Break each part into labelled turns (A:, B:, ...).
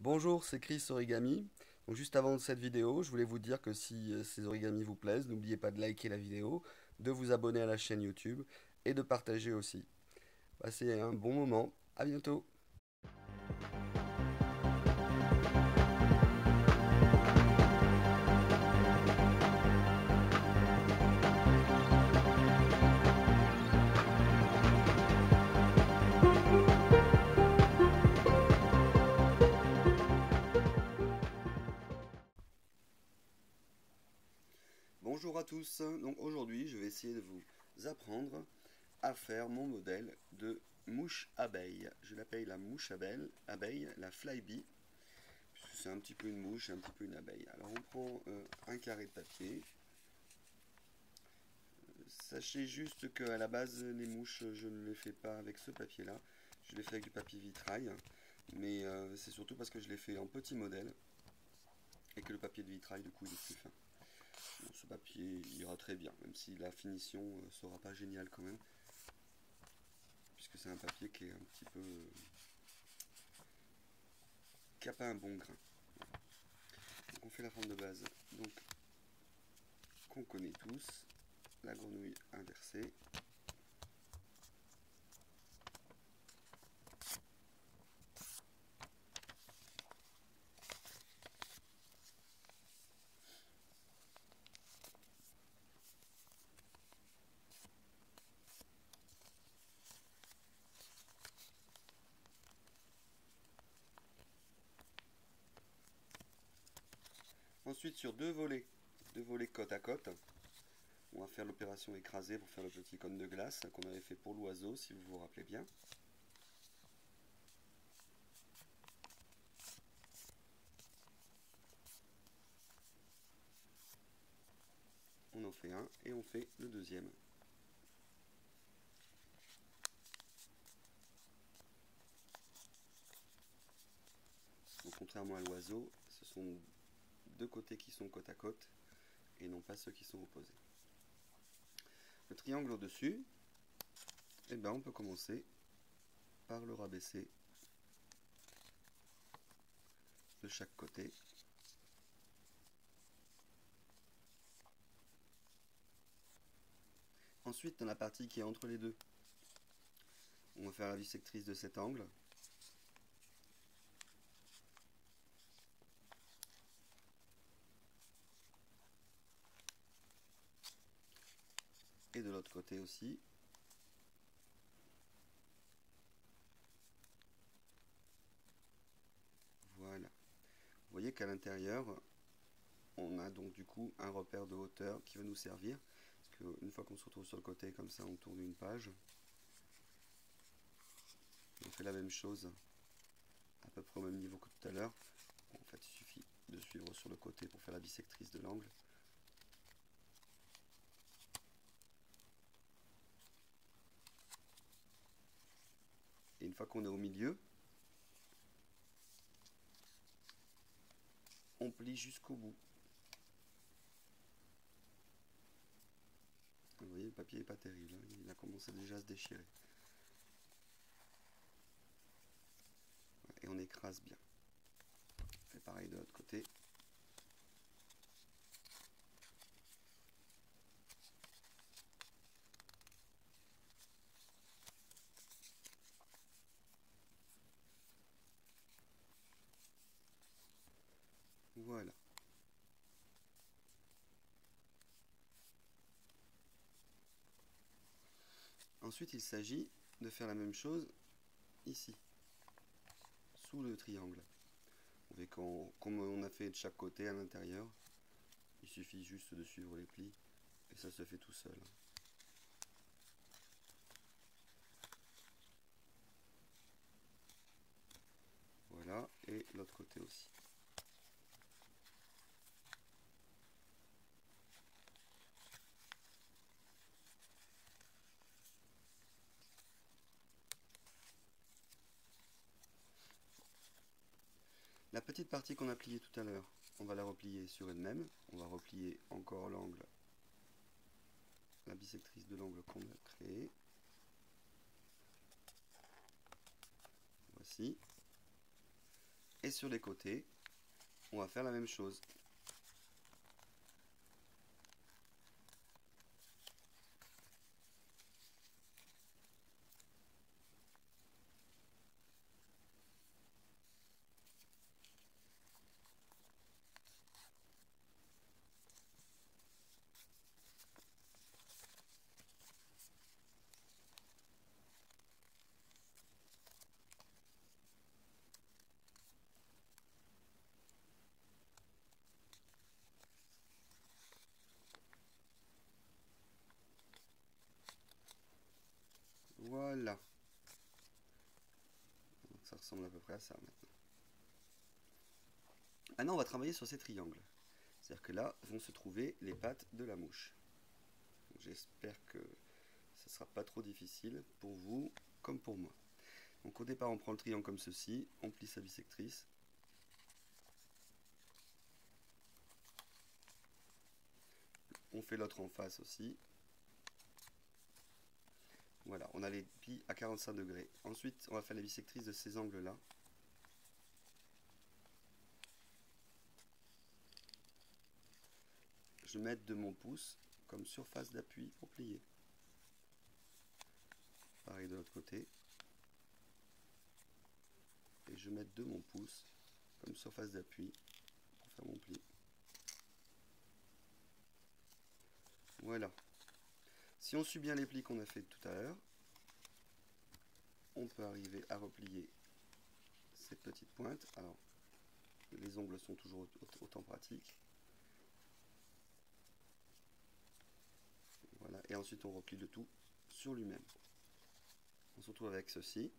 A: Bonjour, c'est Chris Origami. Donc juste avant cette vidéo, je voulais vous dire que si ces origamis vous plaisent, n'oubliez pas de liker la vidéo, de vous abonner à la chaîne YouTube et de partager aussi. Passez un bon moment, à bientôt. Bonjour à tous, donc aujourd'hui je vais essayer de vous apprendre à faire mon modèle de mouche abeille. Je l'appelle la mouche abeille, la flybee, puisque c'est un petit peu une mouche, un petit peu une abeille. Alors on prend un carré de papier. Sachez juste qu'à la base, les mouches, je ne les fais pas avec ce papier-là. Je les fais avec du papier vitrail. Mais c'est surtout parce que je l'ai fait en petit modèle. Et que le papier de vitrail, du coup, il est plus fin. Bon, ce papier ira très bien, même si la finition ne sera pas géniale quand même. Puisque c'est un papier qui est un petit peu... qui n'a pas un bon grain. Donc on fait la forme de base. Donc, qu'on connaît tous. La grenouille inversée. Ensuite, sur deux volets côte à côte, on va faire l'opération écrasée pour faire le petit cône de glace qu'on avait fait pour l'oiseau, si vous vous rappelez bien. On en fait un et on fait le deuxième. Donc, contrairement à l'oiseau, ce sont deux côtés qui sont côte à côte et non pas ceux qui sont opposés. Le triangle au-dessus, eh ben, on peut commencer par le rabaisser de chaque côté. Ensuite, dans la partie qui est entre les deux, on va faire la bissectrice de cet angle. Et de l'autre côté aussi. Voilà. Vous voyez qu'à l'intérieur, on a donc du coup un repère de hauteur qui va nous servir. Parce qu'une fois qu'on se retrouve sur le côté, comme ça, on tourne une page. On fait la même chose, à peu près au même niveau que tout à l'heure. En fait, il suffit de suivre sur le côté pour faire la bissectrice de l'angle. Et une fois qu'on est au milieu, on plie jusqu'au bout. Vous voyez, le papier n'est pas terrible, hein, il a commencé déjà à se déchirer. Et on écrase bien. On fait pareil de l'autre côté. Voilà. Ensuite, il s'agit de faire la même chose ici, sous le triangle. Vous voyez, comme on a fait de chaque côté à l'intérieur, il suffit juste de suivre les plis et ça se fait tout seul. Voilà, et l'autre côté aussi. La petite partie qu'on a pliée tout à l'heure, on va la replier sur elle-même. On va replier encore l'angle, la bissectrice de l'angle qu'on a créé. Voici. Et sur les côtés, on va faire la même chose. Voilà. Donc ça ressemble à peu près à ça maintenant. Maintenant, on va travailler sur ces triangles. C'est-à-dire que là vont se trouver les pattes de la mouche. J'espère que ça ne sera pas trop difficile pour vous comme pour moi. Donc au départ, on prend le triangle comme ceci, on plie sa bisectrice. On fait l'autre en face aussi. Voilà, on a les plis à 45 degrés. Ensuite, on va faire la bisectrice de ces angles-là. Je vais mettre de mon pouce comme surface d'appui pour plier. Pareil de l'autre côté. Et je vais mettre de mon pouce comme surface d'appui pour faire mon pli. Voilà. Si on suit bien les plis qu'on a fait tout à l'heure, on peut arriver à replier ces petites pointes. Alors, les ongles sont toujours autant pratiques. Voilà. Et ensuite, on replie le tout sur lui-même. On se retrouve avec ceci.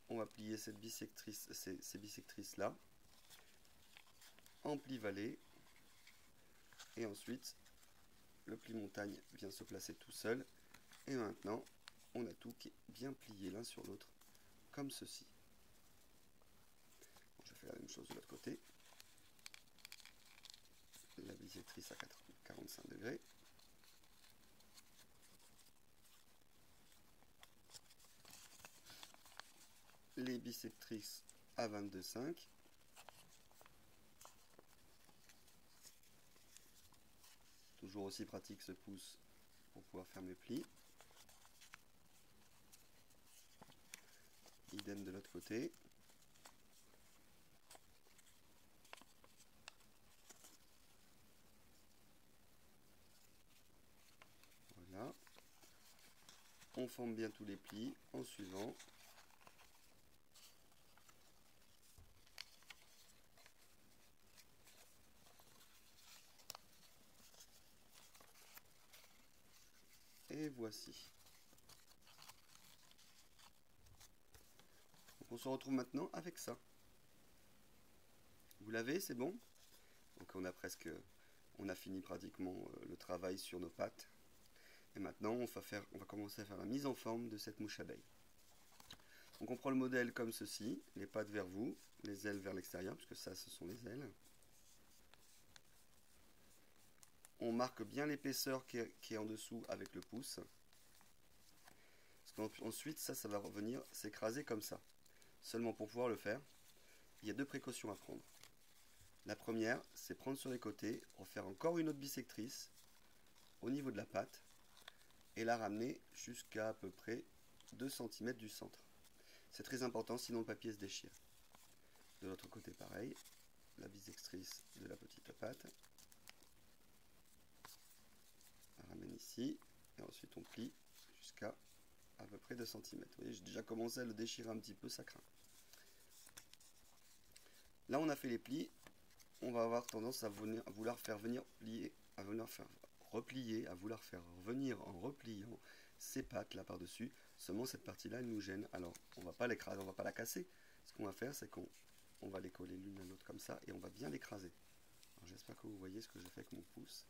A: On va plier cette bisectrice, ces bisectrices-là en pli valet. Et ensuite, le pli montagne vient se placer tout seul. Et maintenant, on a tout qui est bien plié l'un sur l'autre, comme ceci. Bon, je vais faire la même chose de l'autre côté. La bisectrice à 45 degrés. Les bisectrices à 22,5. Toujours aussi pratique ce pouce pour pouvoir faire mes plis. Idem de l'autre côté. Voilà. On forme bien tous les plis en suivant. Et voici. Donc on se retrouve maintenant avec ça. Vous l'avez, c'est bon? Donc on a fini pratiquement le travail sur nos pattes. Et maintenant on va commencer à faire la mise en forme de cette mouche abeille. Donc on prend le modèle comme ceci, les pattes vers vous, les ailes vers l'extérieur, puisque ça ce sont les ailes. On marque bien l'épaisseur qui est en dessous avec le pouce. Parce qu'ensuite ça va revenir s'écraser comme ça. Seulement pour pouvoir le faire, il y a deux précautions à prendre. La première, c'est prendre sur les côtés, refaire encore une autre bisectrice au niveau de la patte et la ramener jusqu'à à peu près 2 cm du centre. C'est très important, sinon le papier se déchire. De l'autre côté, pareil, la bisectrice de la petite patte. On ramène ici et ensuite on plie jusqu'à à peu près 2 cm. Vous voyez, j'ai déjà commencé à le déchirer un petit peu, ça craint. Là, on a fait les plis. On va avoir tendance à vouloir faire venir plier, à vouloir faire replier, à vouloir faire revenir en repliant ces pattes là par-dessus. Seulement cette partie-là, elle nous gêne. Alors, on va pas l'écraser, on va pas la casser. Ce qu'on va faire, c'est qu'on va les coller l'une à l'autre comme ça et on va bien l'écraser. J'espère que vous voyez ce que je fais avec mon pouce.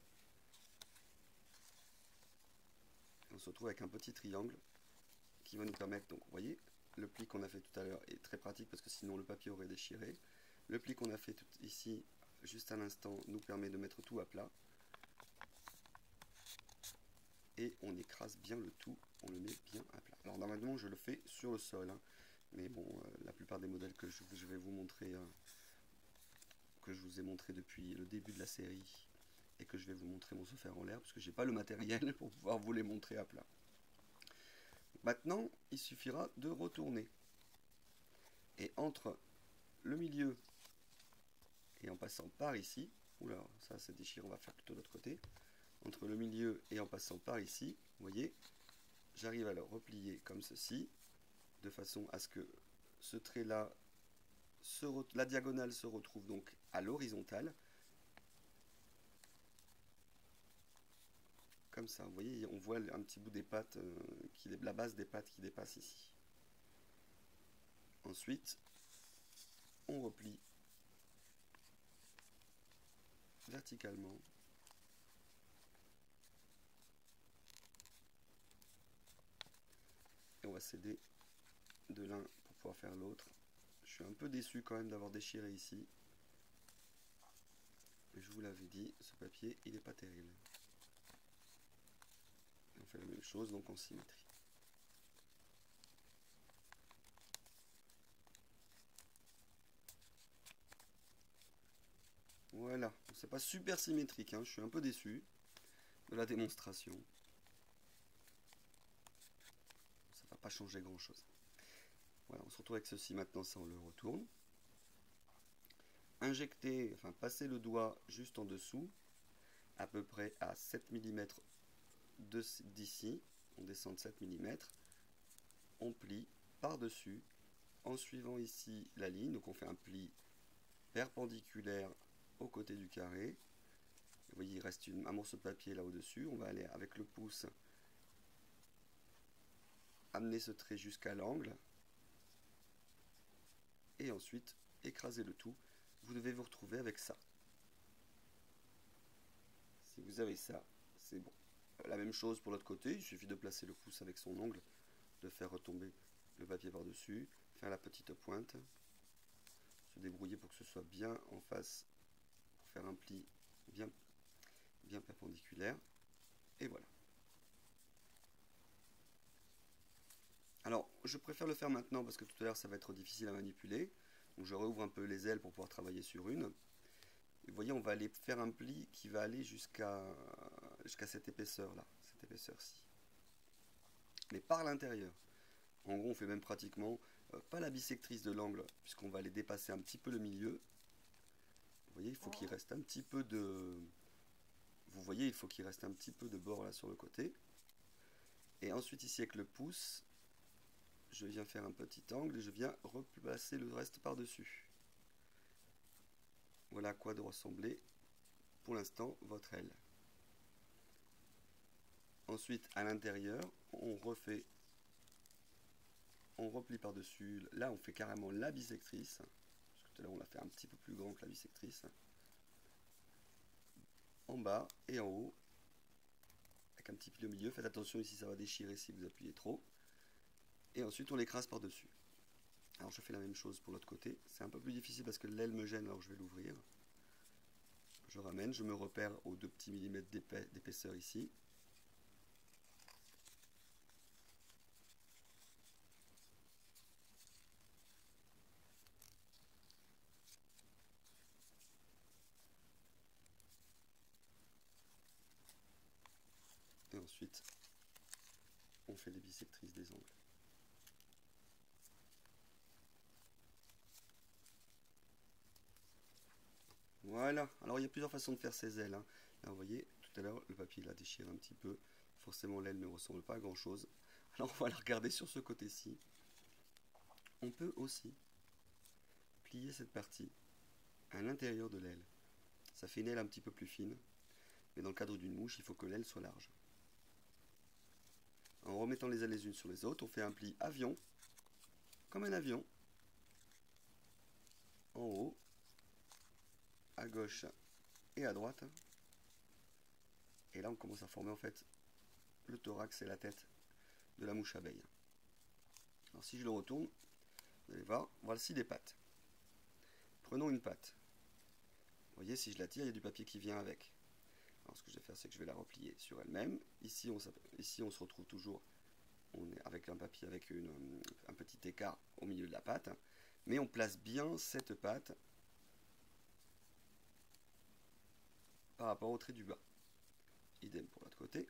A: Et on se retrouve avec un petit triangle qui va nous permettre, donc vous voyez, le pli qu'on a fait tout à l'heure est très pratique parce que sinon le papier aurait déchiré. Le pli qu'on a fait ici, juste à l'instant, nous permet de mettre tout à plat. Et on écrase bien le tout, on le met bien à plat. Alors normalement je le fais sur le sol, hein, Mais bon, la plupart des modèles que je vais vous montrer, que je vous ai montré depuis le début de la série, et que je vais vous montrer vont se faire en l'air, parce que j'ai pas le matériel pour pouvoir vous les montrer à plat. Maintenant, il suffira de retourner. Et entre le milieu et en passant par ici, oula, ça c'est déchiré, on va faire plutôt de l'autre côté. Entre le milieu et en passant par ici, vous voyez, j'arrive à le replier comme ceci, de façon à ce que ce trait-là, la diagonale se retrouve donc à l'horizontale. Comme ça, vous voyez, on voit un petit bout des pattes, la base des pattes qui dépasse ici. Ensuite, on replie verticalement. Et on va céder de l'un pour pouvoir faire l'autre. Je suis un peu déçu quand même d'avoir déchiré ici. Mais je vous l'avais dit, ce papier, il n'est pas terrible. Et on fait la même chose, donc en symétrie. Voilà, c'est pas super symétrique, hein. Je suis un peu déçu de la démonstration. Ça va pas changer grand chose. Voilà, on se retrouve avec ceci maintenant, ça on le retourne. Injecter, enfin passer le doigt juste en dessous, à peu près à 7 mm d'ici, on descend de 7 mm, on plie par-dessus, en suivant ici la ligne, donc on fait un pli perpendiculaire au côté du carré. Vous voyez, il reste un morceau de papier là au-dessus. On va aller avec le pouce amener ce trait jusqu'à l'angle. Et ensuite, écraser le tout. Vous devez vous retrouver avec ça. Si vous avez ça, c'est bon. La même chose pour l'autre côté. Il suffit de placer le pouce avec son ongle, de faire retomber le papier par-dessus, faire la petite pointe, se débrouiller pour que ce soit bien en face, pour faire un pli bien perpendiculaire. Et voilà. Alors, je préfère le faire maintenant parce que tout à l'heure ça va être difficile à manipuler. Donc je réouvre un peu les ailes pour pouvoir travailler sur une. Et vous voyez, on va aller faire un pli qui va aller jusqu'à cette épaisseur-là, cette épaisseur-ci. Mais par l'intérieur. En gros, on fait même pratiquement pas la bissectrice de l'angle, puisqu'on va aller dépasser un petit peu le milieu. Vous voyez, il faut qu'il reste un petit peu de... Vous voyez, il faut qu'il reste un petit peu de bord là sur le côté. Et ensuite, ici, avec le pouce, je viens faire un petit angle et je viens replacer le reste par-dessus. Voilà à quoi doit ressembler pour l'instant votre aile. Ensuite, à l'intérieur, on replie par-dessus. Là, on fait carrément la bissectrice. Parce que tout à l'heure, on l'a fait un petit peu plus grand que la bissectrice. En bas et en haut, avec un petit pli au milieu. Faites attention ici, ça va déchirer si vous appuyez trop. Et ensuite, on l'écrase par-dessus. Alors, je fais la même chose pour l'autre côté. C'est un peu plus difficile parce que l'aile me gêne, alors je vais l'ouvrir. Je ramène, je me repère aux 2 petits millimètres d'épaisseur ici. Et ensuite, on fait les bissectrices des angles. Voilà, alors il y a plusieurs façons de faire ces ailes. Hein. Là, vous voyez, tout à l'heure, le papier l'a déchiré un petit peu. Forcément, l'aile ne ressemble pas à grand chose. Alors, on va la regarder sur ce côté-ci. On peut aussi plier cette partie à l'intérieur de l'aile. Ça fait une aile un petit peu plus fine. Mais dans le cadre d'une mouche, il faut que l'aile soit large. En remettant les ailes les unes sur les autres, on fait un pli avion, comme un avion, en haut, à gauche et à droite. Et là, on commence à former en fait le thorax et la tête de la mouche abeille. Alors si je le retourne, vous allez voir, voici des pattes. Prenons une patte. Vous voyez, si je la tire, il y a du papier qui vient avec. Alors ce que je vais faire, c'est que je vais la replier sur elle-même. Ici, on se retrouve toujours on est avec un papier avec un petit écart au milieu de la pâte, mais on place bien cette pâte par rapport au trait du bas. Idem pour l'autre côté.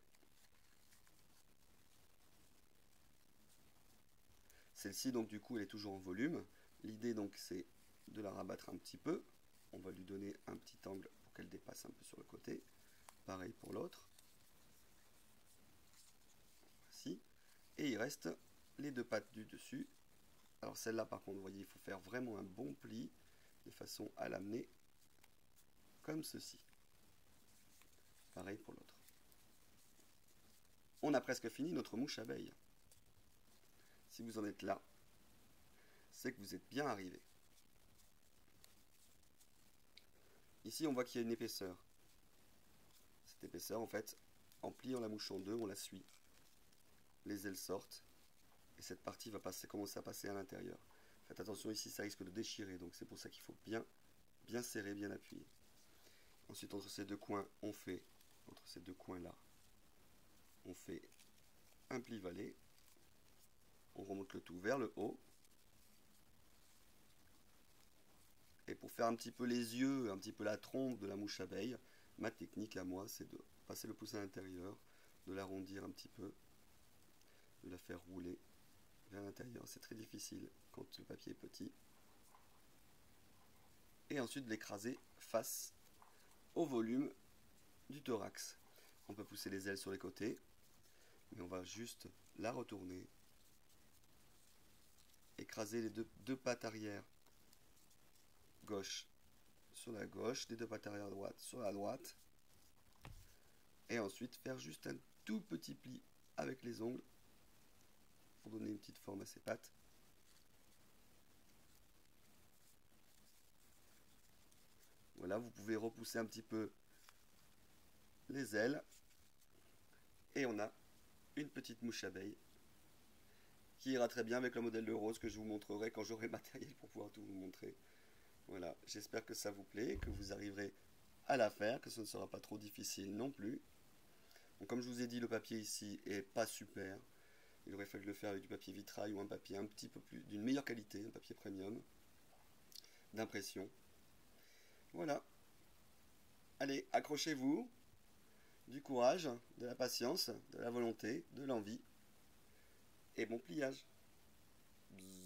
A: Celle-ci donc du coup elle est toujours en volume. L'idée donc c'est de la rabattre un petit peu. On va lui donner un petit angle pour qu'elle dépasse un peu sur le côté. Pareil pour l'autre. Voici. Et il reste les deux pattes du dessus. Alors celle-là par contre, vous voyez, il faut faire vraiment un bon pli de façon à l'amener comme ceci. Pareil pour l'autre. On a presque fini notre mouche abeille. Si vous en êtes là, c'est que vous êtes bien arrivé. Ici, on voit qu'il y a une épaisseur. Cette épaisseur, en fait, en pliant la mouche en deux, on la suit. Les ailes sortent et cette partie va commencer à passer à l'intérieur. Faites attention ici, ça risque de déchirer, donc c'est pour ça qu'il faut bien serrer, bien appuyer. Ensuite, entre ces deux coins, entre ces deux coins-là, on fait un pli valet. On remonte le tout vers le haut. Et pour faire un petit peu les yeux, un petit peu la trompe de la mouche abeille, ma technique à moi, c'est de passer le pouce à l'intérieur, de l'arrondir un petit peu, de la faire rouler vers l'intérieur. C'est très difficile quand le papier est petit. Et ensuite de l'écraser face au volume du thorax. On peut pousser les ailes sur les côtés, mais on va juste la retourner, écraser les deux pattes arrière gauche sur la gauche, les deux pattes arrière droite sur la droite, et ensuite faire juste un tout petit pli avec les ongles pour donner une petite forme à ces pattes. Voilà, vous pouvez repousser un petit peu les ailes et on a une petite mouche abeille qui ira très bien avec le modèle de rose que je vous montrerai quand j'aurai le matériel pour pouvoir tout vous montrer. Voilà, j'espère que ça vous plaît, que vous arriverez à la faire, que ce ne sera pas trop difficile non plus. Donc, comme je vous ai dit, le papier ici est pas super. Il aurait fallu le faire avec du papier vitrail ou un papier un petit peu plus d'une meilleure qualité, un papier premium d'impression. Voilà. Allez, accrochez-vous, du courage, de la patience, de la volonté, de l'envie et bon pliage. Bzzz.